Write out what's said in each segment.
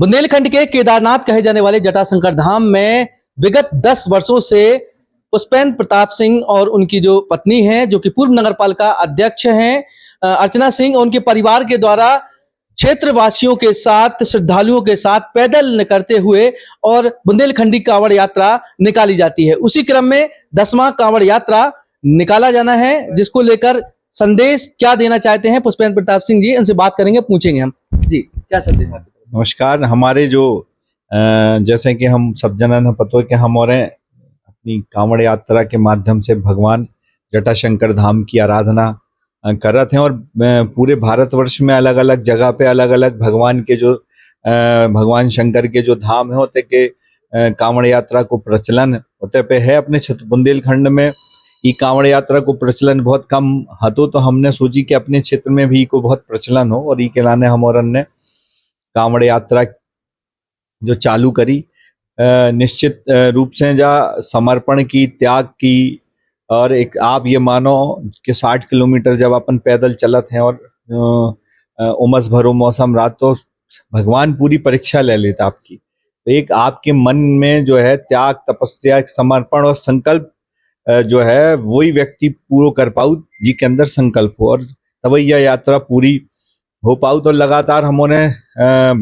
बुंदेलखंड के केदारनाथ कहे जाने वाले जटाशंकर धाम में विगत 10 वर्षों से पुष्पेंद्र प्रताप सिंह और उनकी जो पत्नी हैं, जो कि पूर्व नगरपालिका अध्यक्ष हैं, अर्चना सिंह, उनके परिवार के द्वारा क्षेत्रवासियों के साथ, श्रद्धालुओं के साथ पैदल निकलते हुए और बुंदेलखंडी कांवड़ यात्रा निकाली जाती है। उसी क्रम में 10वां कांवड़ यात्रा निकाला जाना है, जिसको लेकर संदेश क्या देना चाहते हैं पुष्पेंद्र प्रताप सिंह जी, उनसे बात करेंगे, पूछेंगे हम जी क्या संदेश है। नमस्कार। हमारे जो जैसे कि हम सब जनन है पता है कि हम और अपनी कांवड़ यात्रा के माध्यम से भगवान जटाशंकर धाम की आराधना कर रहे थे और पूरे भारतवर्ष में अलग अलग जगह पे अलग अलग भगवान के जो भगवान शंकर के जो धाम है होते के कांवड़ यात्रा को प्रचलन होते पे है। अपने बुंदेलखंड में ये कांवड़ यात्रा को प्रचलन बहुत कम हतो, तो हमने सोची कि अपने क्षेत्र में भी को बहुत प्रचलन हो और ये के लाने हम और ने कांवड़ यात्रा जो चालू करी। निश्चित रूप से जा समर्पण की, त्याग की, और एक आप ये मानो कि 60 किलोमीटर जब अपन पैदल चलत हैं और उमस भरो मौसम रात, तो भगवान पूरी परीक्षा ले लेता आपकी। तो एक आपके मन में जो है त्याग, तपस्या, एक समर्पण और संकल्प जो है वही व्यक्ति पूरा कर पाऊ जी के अंदर संकल्प हो, और तभी यह यात्रा पूरी हो पाऊ। तो लगातार हमने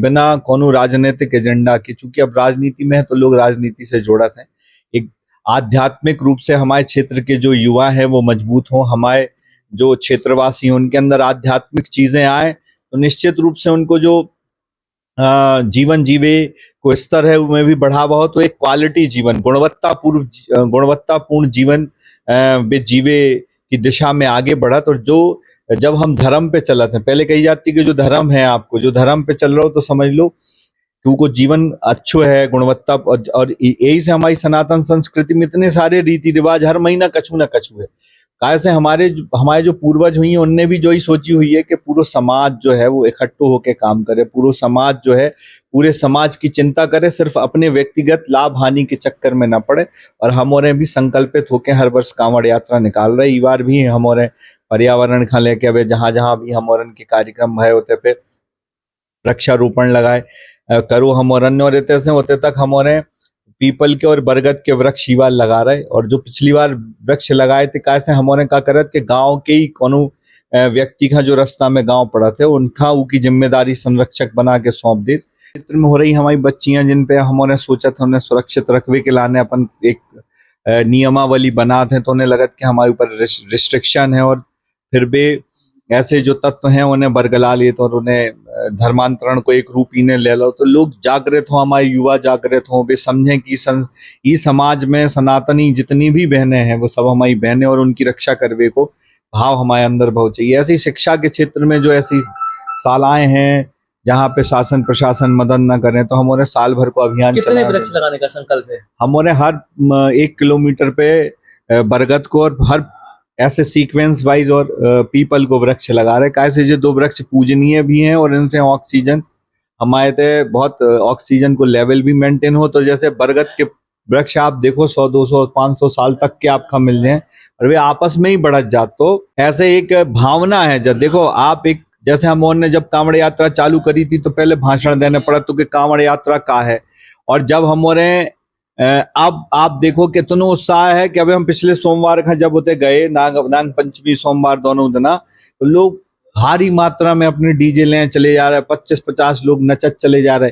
बिना कोनो राजनीतिक एजेंडा के, चूंकि अब राजनीति में है तो लोग राजनीति से जोड़त हैं, एक आध्यात्मिक रूप से हमारे क्षेत्र के जो युवा है वो मजबूत हों, हमारे जो क्षेत्रवासी हैं उनके अंदर आध्यात्मिक चीजें आए, तो निश्चित रूप से उनको जो जीवन जीवे को स्तर है उनमें भी बढ़ावा हो। तो एक क्वालिटी जीवन, गुणवत्तापूर्ण जीवन वे जीवे की दिशा में आगे बढ़त। और जो जब हम धर्म पे चलते हैं, पहले कही जाती कि जो धर्म है, आपको जो धर्म पे चल रहा हो तो समझ लो कि उनको जीवन अच्छो है, गुणवत्ता। और यही से हमारी सनातन संस्कृति में इतने सारे रीति रिवाज हर महीना कछु ना कछु है। कैसे हमारे जो पूर्वज हुई हैं उनने भी जो ही सोची हुई है कि पूरा समाज जो है वो इकट्ठो होकर काम करे, पूरा समाज जो है पूरे समाज की चिंता करे, सिर्फ अपने व्यक्तिगत लाभ हानि के चक्कर में ना पड़े। और हमारे भी संकल्पित होकर हर वर्ष कांवड़ यात्रा निकाल रहे। इस बार भी हमारे पर्यावरण खा लेके अब जहां जहां भी हमारे के कार्यक्रम है होते पे वृक्षारोपण लगाए करो हमारे, और इतने से होते तक हमारे पीपल के और बरगद के वृक्ष ही बार लगा रहे। और जो पिछली बार वृक्ष लगाए थे कैसे हमारे का करत के गांव के ही कोनो व्यक्ति का जो रास्ता में गांव पड़ा थे उनका उनकी जिम्मेदारी संरक्षक बना के सौंप दी। क्षेत्र में हो रही हमारी बच्चियां जिन पे हमारे सोचा था उन्हें सुरक्षित रखवे के लाने अपन एक नियमावली बना थे, तो उन्हें लगत कि हमारे ऊपर रिस्ट्रिक्शन है, और फिर भी ऐसे जो तत्व हैं उन्हें बरगला लिए तो और उन्हें धर्मांतरण को एक रूप ही ने ले लो। तो लोग जागृत हो, हमारे युवा जागृत हो, वे समझें कि इस समाज में सनातनी जितनी भी बहनें हैं वो सब हमारी बहनें, और उनकी रक्षा करवे को भाव हमारे अंदर बहुत चाहिए। ऐसी शिक्षा के क्षेत्र में जो ऐसी शालाएं हैं जहाँ पे शासन प्रशासन मदद न करें, तो हमारे साल भर को अभियान कितने वृक्ष लगाने का संकल्प है? हमारे हर 1 किलोमीटर पे बरगद को और हर ऐसे सीक्वेंस वाइज और पीपल को वृक्ष लगा रहे। कैसे ये 2 वृक्ष पूजनीय भी हैं और इनसे ऑक्सीजन हमारे ते बहुत ऑक्सीजन को लेवल भी मेंटेन हो। तो जैसे बरगद के वृक्ष आप देखो 100, 200, 500 साल तक के आपका मिल जाए और वे आपस में ही बढ़त जात। तो ऐसे एक भावना है। जब देखो आप एक जैसे हम ने जब कांवड़ यात्रा चालू करी थी तो पहले भाषण देना पड़ा तो कि कांवड़ यात्रा का है, और जब हमारे अब आप देखो कितना उत्साह है कि अभी हम पिछले सोमवार का जब होते गए नाग पंचमी सोमवार दोनों दिना, तो लोग भारी मात्रा में अपने डीजे ले चले जा रहे हैं, 25-50 लोग नचत चले जा रहे।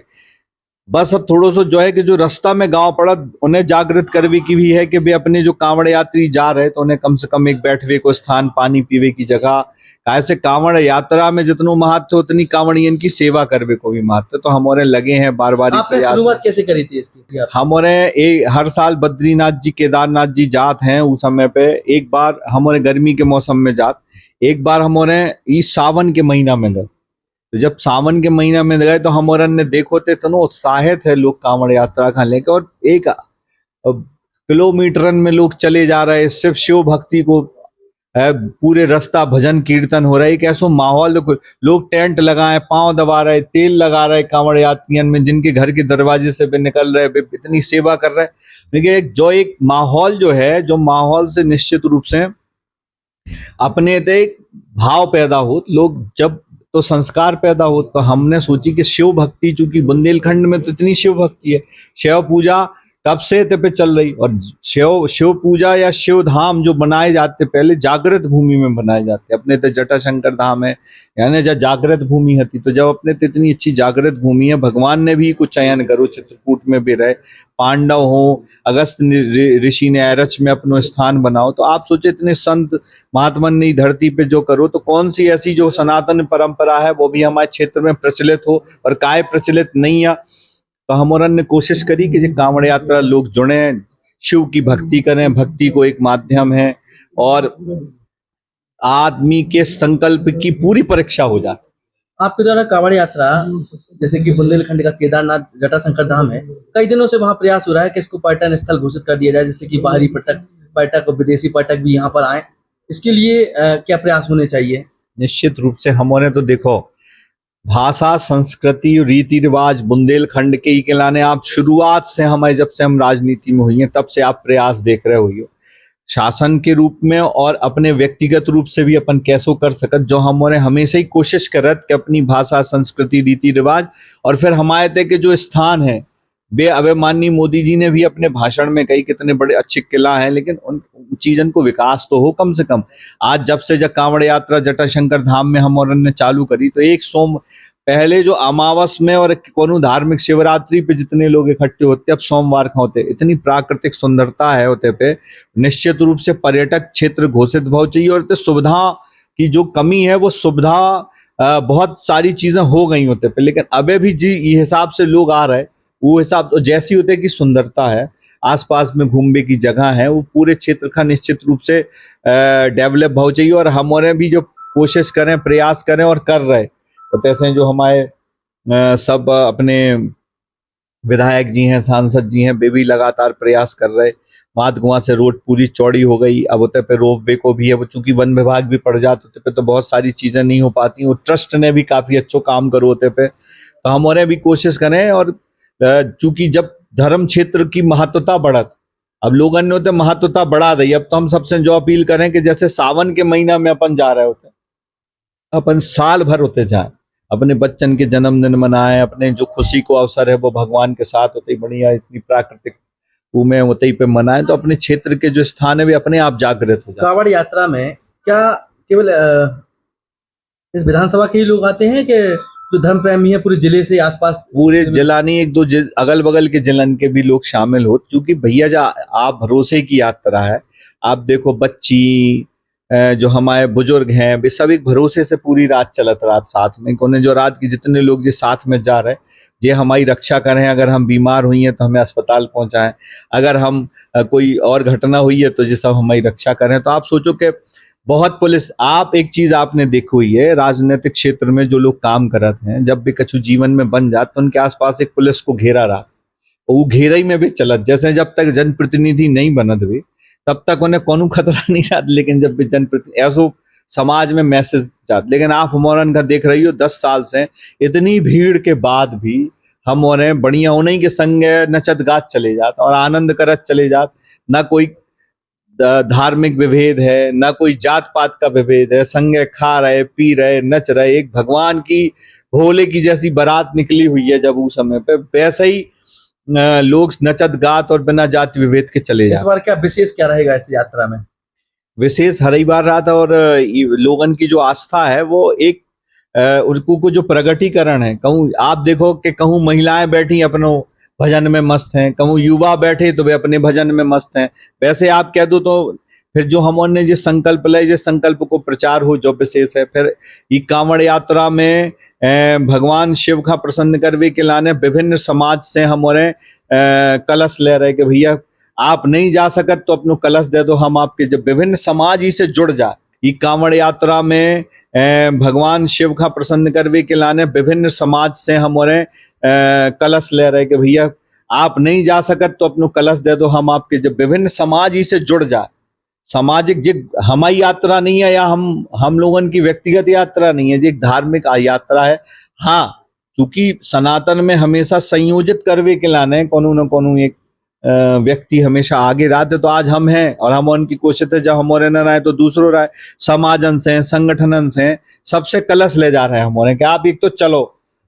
बस अब थोड़ा सा जो है कि जो रास्ता में गांव पड़ा उन्हें जागृत करने की भी है कि वे अपने जो कांवड़ यात्री जा रहे तो उन्हें कम से कम एक बैठवे को स्थान, पानी पीवे की जगह, ऐसे कांवड़ यात्रा में जितनो महत्व उतनी कांवड़ियन की सेवा करवे को भी महत्व। तो हमारे लगे हैं बार बार। आपने शुरुआत कैसे करी थी इसकी? हमारे हर साल बद्रीनाथ जी, केदारनाथ जी जात हैं उस समय पे। एक बार हमारे गर्मी के मौसम में जात, एक बार हमारे इस सावन के महीना में गए। तो जब सावन के महीना में गए तो हमारे ने देखो थे इतना उत्साहित है लोग कांवड़ यात्रा का लेकर, और 1 किलोमीटर में लोग चले जा रहे, सिर्फ शिव भक्ति को पूरे रास्ता भजन कीर्तन हो रहा है। कैसो माहौल, लोग टेंट लगाए, पांव दबा रहे, तेल लगा रहे कांवड़ यात्रियन में, जिनके घर के दरवाजे से भी निकल रहे, इतनी सेवा कर रहे। लेकिन जो एक माहौल जो है, जो माहौल से निश्चित रूप से अपने ते भाव पैदा हो। लोग जब तो संस्कार पैदा हो। तो हमने सोची कि शिव भक्ति, चूंकि बुंदेलखंड में तो इतनी शिव भक्ति है, शिव पूजा तब से ते पे चल रही, और शिव पूजा या शिव धाम जो बनाए जाते पहले जागृत भूमि में बनाए जाते। अपने तो जटाशंकर धाम है, यानी जब जागृत भूमि होती, तो जब अपने तो इतनी अच्छी जागृत भूमि है, भगवान ने भी कुछ चयन करो, चित्रकूट में भी रहे, पांडव हो, अगस्त ऋषि ने एरच में अपनो स्थान बनाओ। तो आप सोचे इतने संत महात्मन ने धरती पे जो करो, तो कौन सी ऐसी जो सनातन परंपरा है वो भी हमारे क्षेत्र में प्रचलित हो, और काय प्रचलित नहीं है। तो हम ने कोशिश करी कि जो कांवड़ यात्रा लोग जुड़े, शिव की भक्ति करें, भक्ति को एक माध्यम है, और आदमी के संकल्प की पूरी परीक्षा हो जाती। आपके द्वारा कांवड़ यात्रा, जैसे कि बुंदेलखंड का केदारनाथ जटाशंकर धाम है, कई दिनों से वहां प्रयास हो रहा है कि इसको पर्यटन स्थल घोषित कर दिया जाए, जैसे कि बाहरी पर्यटक और विदेशी पर्यटक भी यहाँ पर आए। इसके लिए क्या प्रयास होने चाहिए? निश्चित रूप से हमने तो देखो, भाषा, संस्कृति, रीति रिवाज बुंदेलखंड के ही कहलाने। आप शुरुआत से हमारे, जब से हम राजनीति में हुई हैं तब से आप प्रयास देख रहे हो, शासन के रूप में और अपने व्यक्तिगत रूप से भी अपन कैसो कर सकत, जो हमने हमेशा ही कोशिश करत कि अपनी भाषा, संस्कृति, रीति रिवाज, और फिर हमारे तक के जो स्थान है बे, अबे माननीय मोदी जी ने भी अपने भाषण में कही कितने बड़े अच्छे किला हैं, लेकिन उन चीजन को विकास तो हो कम से कम। आज जब से जब कांवड़ यात्रा जटाशंकर धाम में हम ने चालू करी, तो एक पहले जो अमावस में और कोनो धार्मिक शिवरात्रि पे जितने लोग इकट्ठे होते, अब सोमवार का होते, इतनी प्राकृतिक सुंदरता है होते पे। निश्चित रूप से पर्यटक क्षेत्र घोषित बहुत चाहिए, और सुविधा की जो कमी है वो सुविधा बहुत सारी चीजें हो गई होते पे, लेकिन अबे भी जी ये हिसाब से लोग आ रहे, वो हिसाब जैसी होते कि सुंदरता है, आसपास में घूमने की जगह है, वो पूरे क्षेत्र का निश्चित रूप से डेवलप बहुत चाहिए। और हमारे भी जो कोशिश करें, प्रयास करें और कर रहे, तो जैसे जो हमारे सब अपने विधायक जी हैं, सांसद जी हैं, वे भी लगातार प्रयास कर रहे। माधगुआ से रोड पूरी चौड़ी हो गई, अब होते पे रोपवे को भी, अब चूंकि वन विभाग भी पड़ जाते होते पे तो बहुत सारी चीजें नहीं हो पाती, वो ट्रस्ट ने भी काफी अच्छो काम करो होते पे। तो हमारे भी कोशिश करें, और चूंकि जब धर्म क्षेत्र की महत्वता बढ़त, अब लोगों ने होते महत्वता बढ़ा दी। अब तो हम सबसे जो अपील करें कि जैसे सावन के महीना में अपन जा रहे होते, अपन साल भर होते जाए, अपने बच्चन के जन्मदिन मनाएं, अपने जो खुशी को अवसर है वो भगवान के साथ होते ही बढ़िया इतनी प्राकृतिक में होते ही पे मनाएं, तो अपने क्षेत्र के जो स्थान है वे अपने आप जागृत हो जाए। कांवड़ यात्रा में क्या केवल इस विधानसभा के ही लोग आते हैं कि जो धर्म प्रेमी है पूरे जिले से, आसपास पूरे जिला नहीं, एक दो अगल बगल के जिलन के भी लोग शामिल हो, क्योंकि भैया जा आप भरोसे की यात्रा है। आप देखो बच्ची, जो हमारे बुजुर्ग हैं, वे सब एक भरोसे से पूरी रात चलत, रात साथ में कोने जो रात की जितने लोग जो साथ में जा रहे, ये हमारी रक्षा करें। अगर हम बीमार हुई हैं तो हमें अस्पताल पहुंचाएं, अगर हम कोई और घटना हुई है तो ये सब हमारी रक्षा करें। तो आप सोचो कि बहुत पुलिस, आप एक चीज आपने देखी हुई है, राजनीतिक क्षेत्र में जो लोग काम करते हैं, जब भी कछु जीवन में बन जाते तो उनके आसपास एक पुलिस को घेरा रहा, वो घेरा ही में भी चलत। जैसे जब तक जनप्रतिनिधि नहीं बनत भी तब तक उन्हें कोनो खतरा नहीं जाता, लेकिन जब भी जनप्रतिनिधि ऐसो समाज में मैसेज जाता। लेकिन आप हमारन का देख रही हो 10 साल से इतनी भीड़ के बाद भी हम उन्हें बढ़िया उन्हीं के संग नचत गात चले जाते और आनंद करत चले जाते। ना कोई धार्मिक विभेद है, ना कोई जात पात का विभेद है, संगे खा रहे, पी रहे, नच रहे, एक भगवान की भोले की जैसी बारात निकली हुई है जब उस समय पे, वैसे ही लोग नचत गात और बिना जाति विभेद के चले जाते। इस बार क्या विशेष क्या रहेगा इस यात्रा में? विशेष हर ही बार रहा था, और लोगन की जो आस्था है वो एक उनको जो प्रगटीकरण है। कहूँ आप देखो कि कहूँ महिलाएं बैठी अपनो भजन में मस्त हैं, कहूँ युवा बैठे तो वे अपने भजन में मस्त हैं। वैसे आप कह दो तो फिर जो हमने जिस संकल्प ले, जिस संकल्प को प्रचार हो जो विशेष है। फिर ये कांवड़ यात्रा में भगवान शिव का प्रसन्न करवे के लाने विभिन्न समाज से हमारे कलश ले रहे कि भैया आप नहीं जा सकत तो अपनो कलश दे दो, हम आपके जब विभिन्न समाज ही से जुड़ जाए। ये कांवड़ यात्रा में भगवान शिव का प्रसन्न करवे के लाने विभिन्न समाज से हमारे कलश ले रहे कि भैया आप नहीं जा सकत तो अपनो कलश दे दो, हम आपके जब विभिन्न समाज ही से जुड़ जाए। सामाजिक जो हमारी यात्रा नहीं है, या हम लोगों की व्यक्तिगत यात्रा नहीं है, जो एक धार्मिक यात्रा है। हाँ, क्योंकि सनातन में हमेशा संयोजित करवे के लाने कोनो न कोनो एक व्यक्ति हमेशा आगे रहते। तो आज हम हैं और हम उनकी कोशिश है, जब हमारे न रहे तो दूसरों राय, समाजन से, संगठनन से, सबसे कलश ले जा रहे हैं हमारे कि आप एक तो चलो,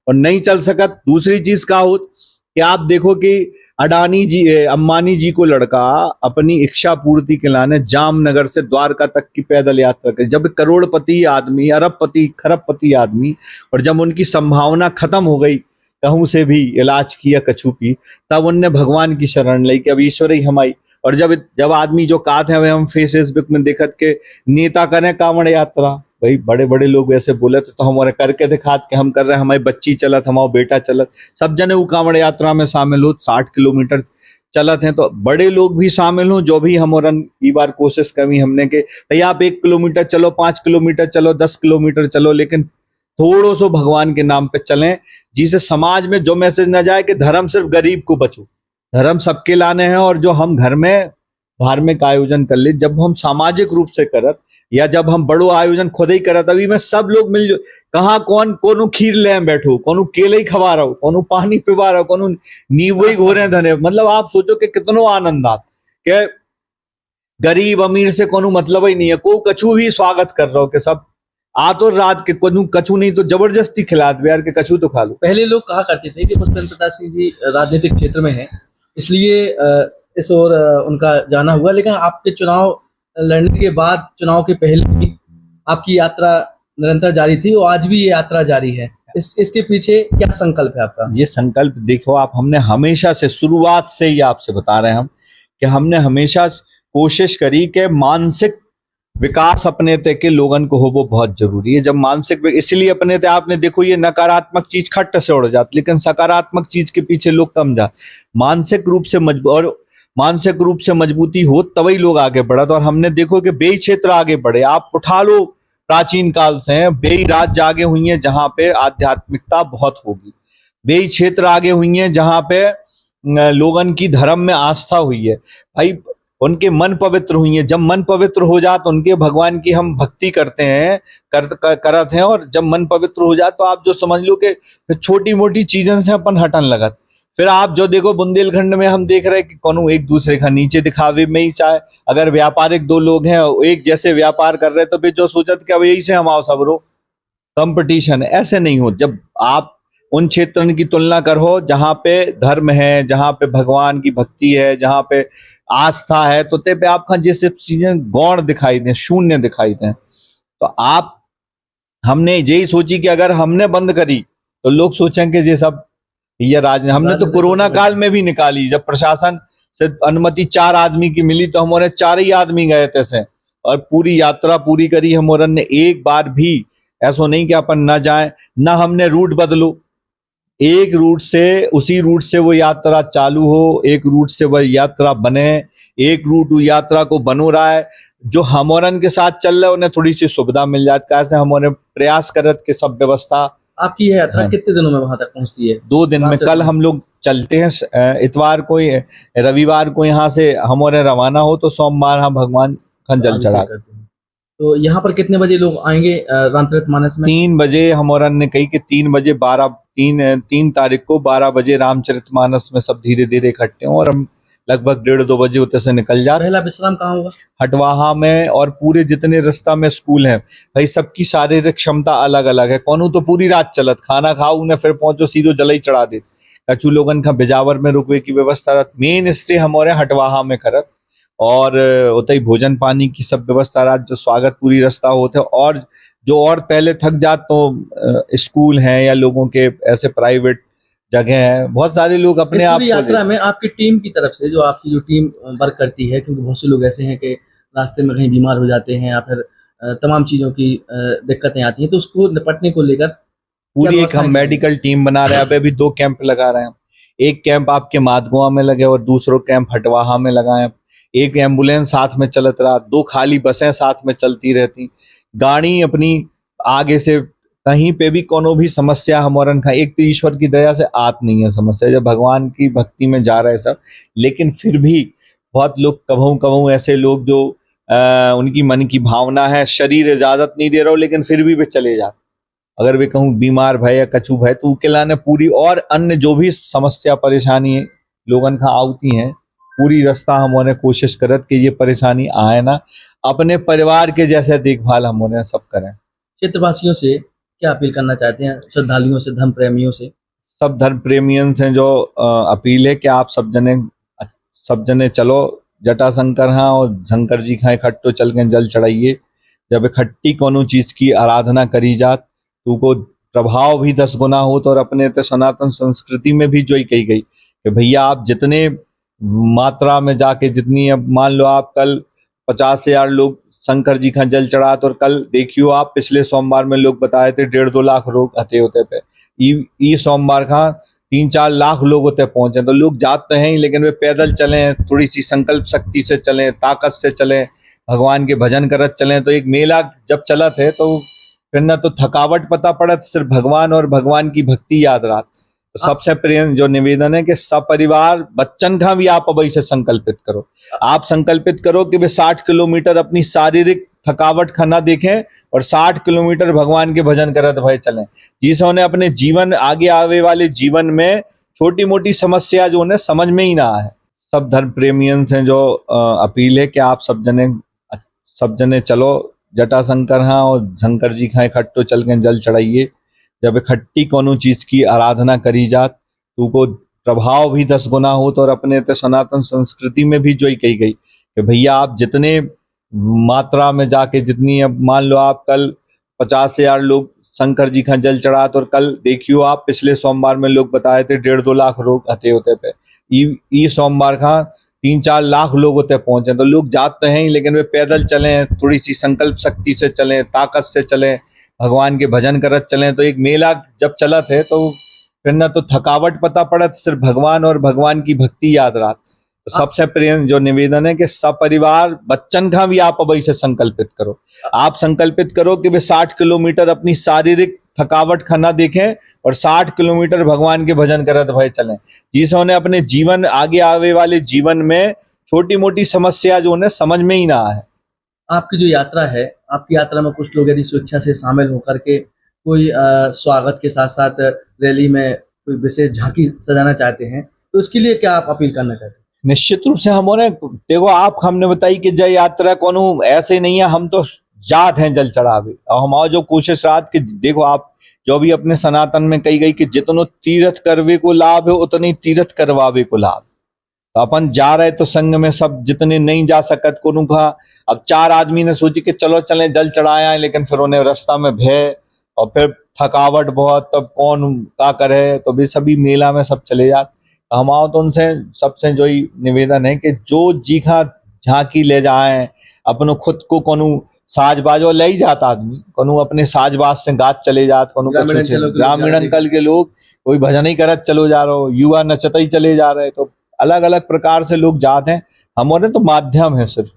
और नहीं चल सकत। दूसरी चीज का हो कि आप देखो कि अडानी जी अंबानी जी को लड़का अपनी इच्छा पूर्ति के लाने जामनगर से द्वारका तक की पैदल यात्रा कर, जब करोड़पति आदमी, अरबपति, खरबपति आदमी, और जब उनकी संभावना खत्म हो गई कहूं से भी इलाज किया कछु की, तब उनने भगवान की शरण ली कि अब ईश्वर ही हमारी। और जब आदमी जो कहते हैं हम फेसबुक में देखत के नेता करें कांवड़ यात्रा, भाई बड़े बड़े लोग ऐसे बोले तो हमारे करके दिखात के हम कर रहे हैं, हमारी बच्ची चलत, हमारा बेटा चलत, सब जने वो कांवड़ यात्रा में शामिल हो, 60 किलोमीटर चलत हैं। तो बड़े लोग भी शामिल हों, जो भी हमारा ई बार कोशिश करी हमने के भाई आप 1 किलोमीटर चलो, 5 किलोमीटर चलो, 10 किलोमीटर चलो, लेकिन थोड़ो सो भगवान के नाम पे चलें, जिसे समाज में जो मैसेज ना जाए कि धर्म सिर्फ गरीब को बचो, धर्म सबके लाने हैं। और जो हम घर में धार्मिक आयोजन कर ले, जब हम सामाजिक रूप से करत, या जब हम बड़ो आयोजन खुद ही करत, अभी में सब लोग मिल, कहाँ कौन कोनो खीर ले बैठो, कोनो केले ही खवा रहो, कोनो पानी पिवा रहो, कोनो नींबू ही घोरे धने, मतलब आप सोचो कि कितनो आनंद आत के गरीब अमीर से कोनो मतलब ही नहीं है, को कछु भी स्वागत कर रहा हो कि सब आ तो रात के कछु नहीं तो जबरदस्ती खिला दे यार के कछु तो खा लो। पहले लोग कहा करते थे कि पुष्पेंद्र प्रताप सिंह जी राजनीतिक क्षेत्र में हैं, इसलिए इस ओर उनका जाना हुआ, लेकिन आपके चुनाव लड़ने के बाद, चुनाव के पहले भी आपकी यात्रा निरंतर जारी थी और आज भी ये यात्रा जारी है। इसके पीछे क्या संकल्प है आपका? ये संकल्प देखो आप, हमने हमेशा से, शुरुआत से ही आपसे बता रहे हैं हम कि हमने हमेशा कोशिश करी कि मानसिक विकास अपने ते के लोगन को हो वो बहुत जरूरी है। जब मानसिक, इसलिए अपने ते आपने देखो ये नकारात्मक चीज खट्ट से उड़ जाती, लेकिन सकारात्मक चीज के पीछे लोग कम जा, मानसिक रूप से मानसिक रूप से मजबूती हो तभी लोग आगे बढ़त। और हमने देखो कि बेई क्षेत्र आगे बढ़े, आप उठा लो प्राचीन काल से बेई राज्य आगे हुई है जहां पे आध्यात्मिकता बहुत होगी, बेई क्षेत्र आगे हुई है जहां पे लोगन की धर्म में आस्था हुई है, भाई उनके मन पवित्र हुई है। जब मन पवित्र हो जाए तो उनके भगवान की हम भक्ति करते हैं, करत हैं, और जब मन पवित्र हो जाए तो आप जो समझ लो कि छोटी मोटी चीजों से अपन हटन लगत। फिर आप जो देखो बुंदेलखंड में हम देख रहे हैं कि कौन एक दूसरे का नीचे दिखावे में ही चाहे, अगर व्यापारिक दो लोग हैं एक जैसे व्यापार कर रहे तो फिर जो सोचत कि अब यही से हम आओ सब रो कंपटीशन, ऐसे नहीं हो। जब आप उन क्षेत्रों की तुलना करो जहां पे धर्म है, जहां पे भगवान की भक्ति है, जहां पे आस्था है, तो ते पे आपका जैसे चीजें गौण दिखाई दें, शून्य दिखाई दें। तो आप, हमने यही सोची कि अगर हमने बंद करी तो लोग सोचेंगे ये सब ये हमने तो कोरोना काल में भी निकाली, जब प्रशासन से अनुमति 4 आदमी की मिली तो हमारे 4 ही आदमी गए थे से, और पूरी यात्रा पूरी करी हमारे ने। एक बार भी ऐसा नहीं कि अपन ना जाए, ना हमने रूट बदलो, एक रूट से, उसी रूट से वो यात्रा चालू हो, एक रूट से वह यात्रा बने, एक रूट वो यात्रा को बनो रहा है। जो हमारन के साथ चल रहे उन्हें थोड़ी सी सुविधा मिल जाती, कैसे हमारे प्रयास करत के सब व्यवस्था। आपकी यात्रा कितने दिनों में वहां तक पहुंचती है? 2 दिन में। कल हम लोग चलते हैं, इतवार को, रविवार को यहाँ से हमारे रवाना हो तो सोमवार हम भगवान का जल चढ़ा। तो यहाँ पर कितने बजे लोग आएंगे रामचरितमानस में? 3 बजे हमारा ने कही कि 3 बजे 3 तारीख को 12 बजे रामचरितमानस में सब धीरे धीरे इकट्ठे हों, और हम लगभग 1:30-2 बजे उतने से निकल जाते। पहला विश्राम कहाँ होगा? हटवाहा में, और पूरे जितने रास्ता में स्कूल हैं भाई सबकी शारीरिक क्षमता अलग अलग है। कौनू तो पूरी रात चलत, खाना खाओ उन्हें फिर पहुंचो सीधो जलई चढ़ा दे, कछु लोगन का बिजावर में रुकवे की व्यवस्था रह, मेन स्टे हमारे हटवाहा में करत, और उतई भोजन पानी की सब व्यवस्था रहा, जो स्वागत पूरी रास्ता होते। और जो और पहले थक जात तो स्कूल हैं या लोगों के ऐसे प्राइवेट जगह है, बहुत सारे लोग अपने आप यात्रा में आपकी टीम की तरफ से, जो आपकी जो टीम वर्क करती है, क्योंकि बहुत से लोग ऐसे हैं कि रास्ते में कहीं बीमार हो जाते हैं या फिर तमाम चीजों की दिक्कतें आती हैं, तो उसको निपटने को लेकर पूरी एक हम मेडिकल टीम बना रहे हैं। अब अभी 2 कैंप लगा रहे हैं, एक कैंप आपके माधगोवा में लगे और दूसरो कैंप हटवाहा में लगाए। एक एम्बुलेंस साथ में चलत रहा, 2 खाली बसें साथ में चलती रहती, गाड़ी अपनी आगे से कहीं पे भी कोनो भी समस्या हमारन का, एक तो ईश्वर की दया से आत नहीं है समस्या, जब भगवान की भक्ति में जा रहे सब, लेकिन फिर भी बहुत लोग कभू ऐसे लोग जो उनकी मन की भावना है, शरीर इजाजत नहीं दे रहा हो लेकिन फिर भी वे चले जाते। अगर वे कहूँ बीमार भय या कछु भय तो उनके लाने पूरी, और अन्य जो भी समस्या परेशानी लोगन का आती हैं, पूरी रास्ता हमने कोशिश करत कि ये परेशानी आए ना, अपने परिवार के जैसे देखभाल हमने सब करें। क्षेत्रवासियों से क्या अपील करना चाहते हैं, श्रद्धालुओं से, धर्म प्रेमियों से? सब धर्म प्रेमियों से जो अपील है कि आप सब जने चलो जटाशंकर हाँ और शंकर जी खाए इकट्ठो चल के जल चढ़ाइए। जब इकट्ठी कोनो चीज की आराधना करी जात तो को प्रभाव भी 10 गुना हो। तो और अपने तो सनातन संस्कृति में भी जो ही कही गई कि भैया आप जितने मात्रा में जाके जितनी, अब मान लो आप कल 50,000 लोग शंकर जी का जल चढ़ा, तो कल देखियो आप पिछले सोमवार में लोग बताए थे 1.5-2 लाख लोग आते होते पे। ई सोमवार का 3-4 लाख लोग होते पहुंचे। तो लोग जाते हैं ही, लेकिन वे पैदल चलें, थोड़ी सी संकल्प शक्ति से चलें, ताकत से चलें, भगवान के भजन करत चलें। तो एक मेला जब चलत है तो फिर ना तो थकावट पता पड़त, सिर्फ भगवान और भगवान की भक्ति याद रात। तो सबसे प्रेम जो निवेदन है कि सपरिवार बच्चन का भी आप अभी से संकल्पित करो। आप संकल्पित करो कि वे 60 किलोमीटर अपनी शारीरिक थकावट खाना देखें और 60 किलोमीटर भगवान के भजन करत भय चलें, जिसने अपने जीवन आगे आवे वाले जीवन में छोटी मोटी समस्या जो है समझ में ही ना आए। सब धर्म प्रेमियों से जो अपील है कि आप सब जने चलो जटाशंकर हाँ और शंकर जी खाए इकट्ठो चल के जल चढ़ाइए। जब इकट्ठी कोनो चीज की आराधना करी जात तो को प्रभाव भी 10 गुना हो। तो और अपने तो सनातन संस्कृति में भी जो ही कही गई कि भैया आप जितने मात्रा में जाके जितनी, अब मान लो आप कल 50,000 लोग शंकर जी का जल चढ़ा, तो कल देखियो आप पिछले सोमवार में लोग बताए थे 1.5-2 लाख लोग आते होते पे। ई सोमवार का 3-4 लाख लोग होते पहुंचे। तो लोग जाते हैं ही, लेकिन वे पैदल चलें, थोड़ी सी संकल्प शक्ति से चलें, ताकत से चलें, भगवान के भजन करत चलें। तो एक मेला जब चलत है तो फिर ना तो थकावट पता पड़त, सिर्फ भगवान और भगवान की भक्ति याद रात। तो सबसे प्रेम जो निवेदन है कि सपरिवार बच्चन का भी आप अभी से संकल्पित करो। आप संकल्पित करो कि वे 60 किलोमीटर अपनी शारीरिक थकावट खाना देखें और 60 किलोमीटर भगवान के भजन करत भय चलें, जिसने अपने जीवन आगे आवे वाले जीवन में छोटी मोटी समस्या जो है समझ में ही ना आए। आपकी जो यात्रा है, आपकी यात्रा में कुछ लोग यदि स्वेच्छा से शामिल होकर के कोई स्वागत के साथ साथ रैली में कोई विशेष झांकी सजाना चाहते हैं, तो इसके लिए क्या आप अपील करना चाहते हैं? निश्चित रूप से हमने देखो आप हमने बताई कि जय यात्रा कोनो ऐसे ही नहीं है, हम तो जात हैं जल चढ़ावे। और हमारा जो कोशिश रात कि देखो आप जो भी अपने सनातन में कही गई कि जितनो तीर्थ करवे को लाभ है उतनी तीर्थ करवावे को लाभ। तो अपन जा रहे तो संग में सब जितने नहीं जा सकत को का, अब 4 आदमी ने सोची कि चलो चलें जल चढ़ाया, लेकिन फिर उन्हें रास्ता में भय और फिर थकावट बहुत, तब कौन क्या करे, तो भी सभी मेला में सब चले जाते। हमारा तो उनसे सबसे जो ही निवेदन है कि जो जीखा झांकी ले जाएं, अपनो खुद को कोनो साजबाज और ले ही जाता आदमी, कोनो अपने साजबाज से गात चले जात, कोनो ग्रामीण अंकल के लोग कोई भजन ही करत चलो जा रहे हो, युवा नचत ही चले जा रहे। तो अलग अलग प्रकार से लोग जाते हैं, हमारे तो माध्यम है सिर्फ।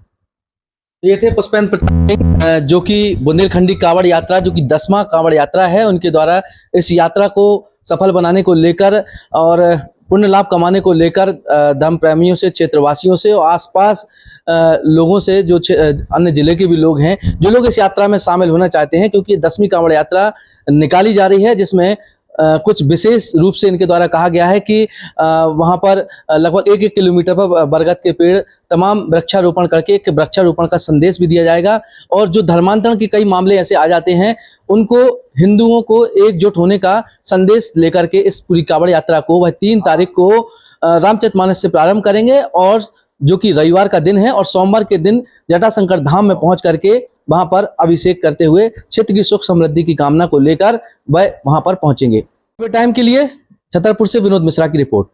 ये थे पुष्पेंद्र प्रताप सिंह, जो कि बुंदेलखंडी कांवड़ यात्रा, जो कि 10वां कांवड़ यात्रा है, उनके द्वारा इस यात्रा को सफल बनाने को लेकर और पुण्य लाभ कमाने को लेकर धर्म प्रेमियों से, क्षेत्रवासियों से और आसपास लोगों से, जो अन्य जिले के भी लोग हैं, जो लोग इस यात्रा में शामिल होना चाहते हैं, क्योंकि 10वीं कांवड़ यात्रा निकाली जा रही है, जिसमें कुछ विशेष रूप से इनके द्वारा कहा गया है कि वहां पर लगभग 1-1 किलोमीटर पर बरगद के पेड़ तमाम वृक्षारोपण करके एक वृक्षारोपण का संदेश भी दिया जाएगा। और जो धर्मांतरण के कई मामले ऐसे आ जाते हैं, उनको हिंदुओं को एकजुट होने का संदेश लेकर के इस पूरी कांवड़ यात्रा को वह 3 तारीख को रामचरितमानस से प्रारंभ करेंगे, और जो कि रविवार का दिन है, और सोमवार के दिन जटाशंकर धाम में पहुंच करके वहां पर अभिषेक करते हुए क्षेत्र की सुख समृद्धि की कामना को लेकर वह वहां पर पहुंचेंगे। टाइम के लिए छतरपुर से विनोद मिश्रा की रिपोर्ट।